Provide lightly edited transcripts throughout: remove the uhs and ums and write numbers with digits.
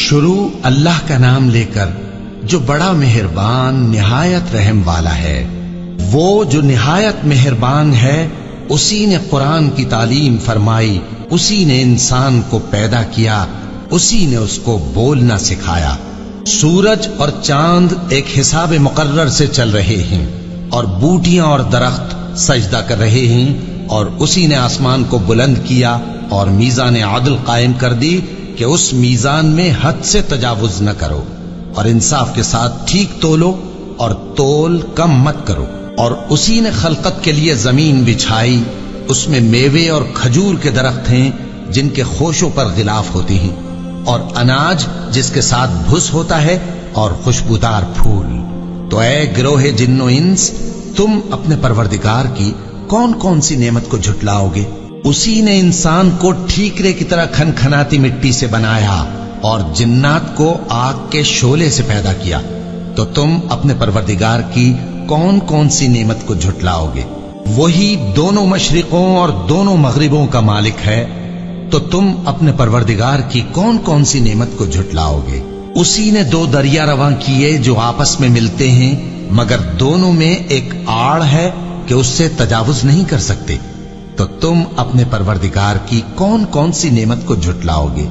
شروع اللہ کا نام لے کر جو بڑا مہربان نہایت رحم والا ہے۔ وہ جو نہایت مہربان ہے، اسی نے قرآن کی تعلیم فرمائی، اسی نے انسان کو پیدا کیا، اسی نے اس کو بولنا سکھایا۔ سورج اور چاند ایک حساب مقرر سے چل رہے ہیں، اور بوٹیاں اور درخت سجدہ کر رہے ہیں، اور اسی نے آسمان کو بلند کیا اور میزان عدل قائم کر دی کہ اس میزان میں حد سے تجاوز نہ کرو، اور انصاف کے ساتھ ٹھیک تولو اور تول کم مت کرو۔ اور اسی نے خلقت کے لیے زمین بچھائی، اس میں میوے اور کھجور کے درخت ہیں جن کے خوشوں پر غلاف ہوتی ہیں، اور اناج جس کے ساتھ بھس ہوتا ہے، اور خوشبودار پھول۔ تو اے گروہ جن و انس، تم اپنے پروردگار کی کون کون سی نعمت کو جھٹلاؤ گے؟ اسی نے انسان کو ٹھیکرے کی طرح کھنکھناتی مٹی سے بنایا اور جنات کو آگ کے شعلے سے پیدا کیا، تو تم اپنے پروردگار کی کون کون سی نعمت کو جھٹلاؤ گے؟ وہی دونوں مشرقوں اور دونوں مغربوں کا مالک ہے، تو تم اپنے پروردگار کی کون کون سی نعمت کو جھٹلاؤ گے؟ اسی نے دو دریا رواں کیے جو آپس میں ملتے ہیں، مگر دونوں میں ایک آڑ ہے کہ اس سے تجاوز نہیں کر سکتے، تو تم اپنے پروردگار کی کون کون سی نعمت کو جھٹلاؤ گے؟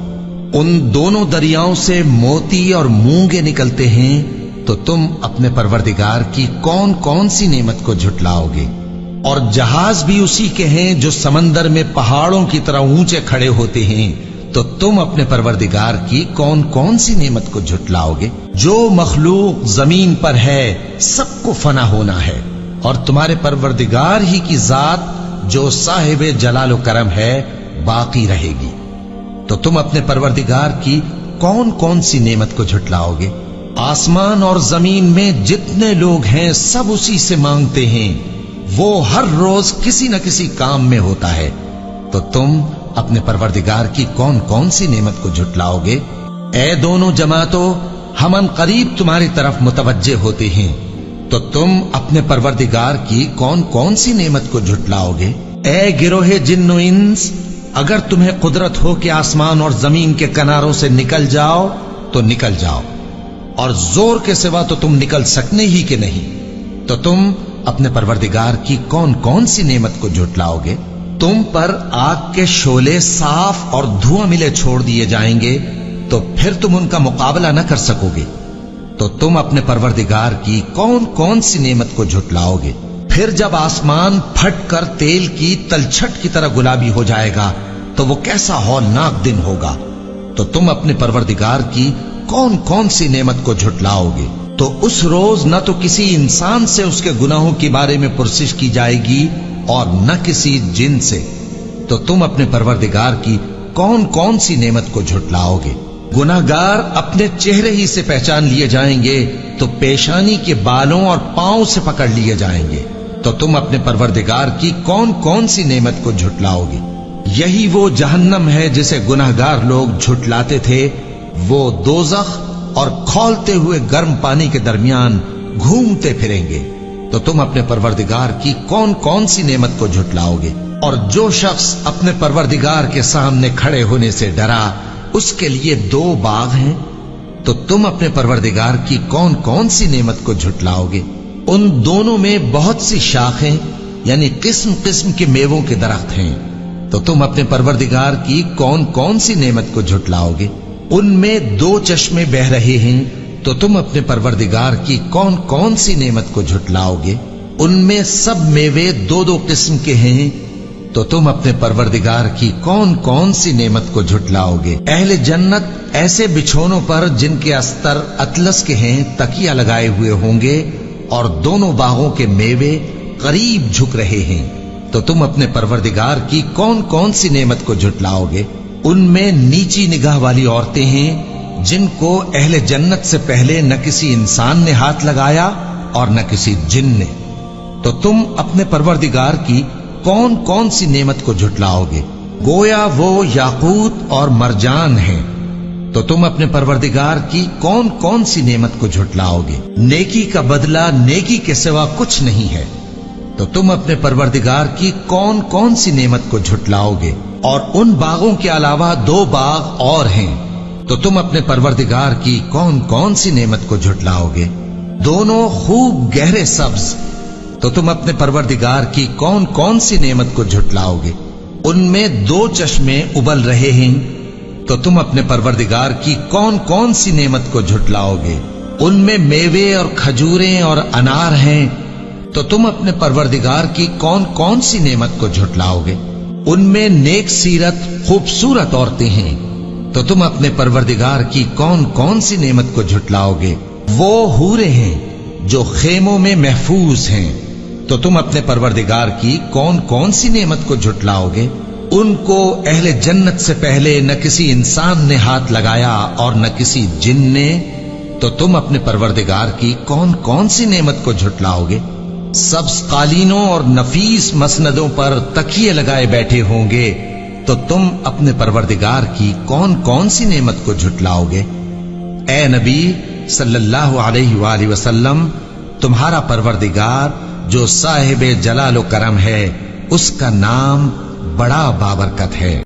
ان دونوں دریاؤں سے موتی اور مونگے نکلتے ہیں، تو تم اپنے پروردگار کی کون کون سی نعمت کو جھٹلاؤ گے؟ اور جہاز بھی اسی کے ہیں جو سمندر میں پہاڑوں کی طرح اونچے کھڑے ہوتے ہیں، تو تم اپنے پروردگار کی کون کون سی نعمت کو جھٹلاؤ گے؟ جو مخلوق زمین پر ہے سب کو فنا ہونا ہے، اور تمہارے پروردگار ہی کی ذات جو صاحب جلال و کرم ہے باقی رہے گی۔ تو تم اپنے پروردگار کی کون کون سی نعمت کو جھٹلاؤ گے؟ آسمان اور زمین میں جتنے لوگ ہیں سب اسی سے مانگتے ہیں، وہ ہر روز کسی نہ کسی کام میں ہوتا ہے، تو تم اپنے پروردگار کی کون کون سی نعمت کو جھٹلاؤ گے؟ اے دونوں جماعتوں، ہم ان قریب تمہاری طرف متوجہ ہوتے ہیں، تو تم اپنے پروردگار کی کون کون سی نعمت کو جھٹلاؤ گے؟ اے گروہ جن و انس، اگر تمہیں قدرت ہو کہ آسمان اور زمین کے کناروں سے نکل جاؤ تو نکل جاؤ، اور زور کے سوا تو تم نکل سکنے ہی کہ نہیں، تو تم اپنے پروردگار کی کون کون سی نعمت کو جھٹلاؤ گے؟ تم پر آگ کے شعلے صاف اور دھواں ملے چھوڑ دیے جائیں گے، تو پھر تم ان کا مقابلہ نہ کر سکو گے، تو تم اپنے پروردگار کی کون کون سی نعمت کو جھٹلاؤ گے؟ پھر جب آسمان پھٹ کر تیل کی تلچھٹ کی طرح گلابی ہو جائے گا تو وہ کیسا ہولناک دن ہوگا، تو تم اپنے پروردگار کی کون کون سی نعمت کو جھٹلاؤ گے؟ تو اس روز نہ تو کسی انسان سے اس کے گناہوں کے بارے میں پرسش کی جائے گی اور نہ کسی جن سے، تو تم اپنے پروردگار کی کون کون سی نعمت کو جھٹلاؤ گے؟ گناہگار اپنے چہرے ہی سے پہچان لیے جائیں گے، تو پیشانی کے بالوں اور پاؤں سے پکڑ لیے جائیں گے، تو تم اپنے پروردگار کی کون کون سی نعمت کو جھٹلاؤ گے؟ یہی وہ جہنم ہے جسے گناہگار لوگ جھٹلاتے تھے، وہ دوزخ اور کھولتے ہوئے گرم پانی کے درمیان گھومتے پھریں گے، تو تم اپنے پروردگار کی کون کون سی نعمت کو جھٹلاؤ گے؟ اور جو شخص اپنے پروردگار کے سامنے کھڑے ہونے سے ڈرا، اس کے لیے دو باغ ہیں، تو تم اپنے پروردگار کی کون کون سی نعمت کو جھٹلاؤ گے؟ ان دونوں میں بہت سی شاخیں یعنی قسم قسم کے میووں کے درخت ہیں، تو تم اپنے پروردگار کی کون کون سی نعمت کو جھٹلاؤ گے؟ ان میں دو چشمے بہ رہے ہیں، تو تم اپنے پروردگار کی کون کون سی نعمت کو جھٹلاؤ گے؟ ان میں سب میوے دو دو قسم کے ہیں، تو تم اپنے پروردگار کی کون کون سی نعمت کو جھٹلاؤ گے؟ اہل جنت ایسے بچھونوں پر جن کے استر اطلس کے ہیں تکیہ لگائے ہوئے ہوں گے، اور دونوں باغوں کے میوے قریب جھک رہے ہیں، تو تم اپنے پروردگار کی کون کون سی نعمت کو جھٹلاؤ گے؟ ان میں نیچی نگاہ والی عورتیں ہیں جن کو اہل جنت سے پہلے نہ کسی انسان نے ہاتھ لگایا اور نہ کسی جن نے، تو تم اپنے پروردگار کی کون کون سی نعمت کو جھٹلاؤ گے؟ گویا وہ یاقوت اور مرجان ہیں، تو تم اپنے پروردگار کی کون کون سی نعمت کو جھٹلاؤ گے؟ نیکی کا بدلہ نیکی کے سوا کچھ نہیں ہے، تو تم اپنے پروردگار کی کون کون سی نعمت کو جھٹلاؤ گے؟ اور ان باغوں کے علاوہ دو باغ اور ہیں، تو تم اپنے پروردگار کی کون کون سی نعمت کو جھٹلاؤ گے؟ دونوں خوب گہرے سبز، تو تم اپنے پروردگار کی کون کون سی نعمت کو جھٹلاؤ گے؟ ان میں 2 چشمے ابل رہے ہیں، تو تم اپنے پروردگار کی کون کون سی نعمت کو جھٹلاؤ گے؟ ان میں میوے اور کھجوریں اور انار ہیں، تو تم اپنے پروردگار کی کون کون سی نعمت کو جھٹلاؤ گے؟ ان میں نیک سیرت خوبصورت عورتیں ہیں، تو تم اپنے پروردگار کی کون کون سی نعمت کو جھٹلاؤ گے؟ وہ حوریں ہیں جو خیموں میں محفوظ ہیں، تو تم اپنے پروردگار کی کون کون سی نعمت کو جھٹلاؤ گے؟ ان کو اہل جنت سے پہلے نہ کسی انسان نے ہاتھ لگایا اور نہ کسی جن نے، تو تم اپنے پروردگار کی کون کون سی نعمت کو جھٹلاؤ گے؟ سبز قالینوں اور نفیس مسندوں پر تکیے لگائے بیٹھے ہوں گے، تو تم اپنے پروردگار کی کون کون سی نعمت کو جھٹلاؤ گے؟ اے نبی صلی اللہ علیہ وآلہ وسلم، تمہارا پروردگار جو صاحب جلال و کرم ہے، اس کا نام بڑا بابرکت ہے۔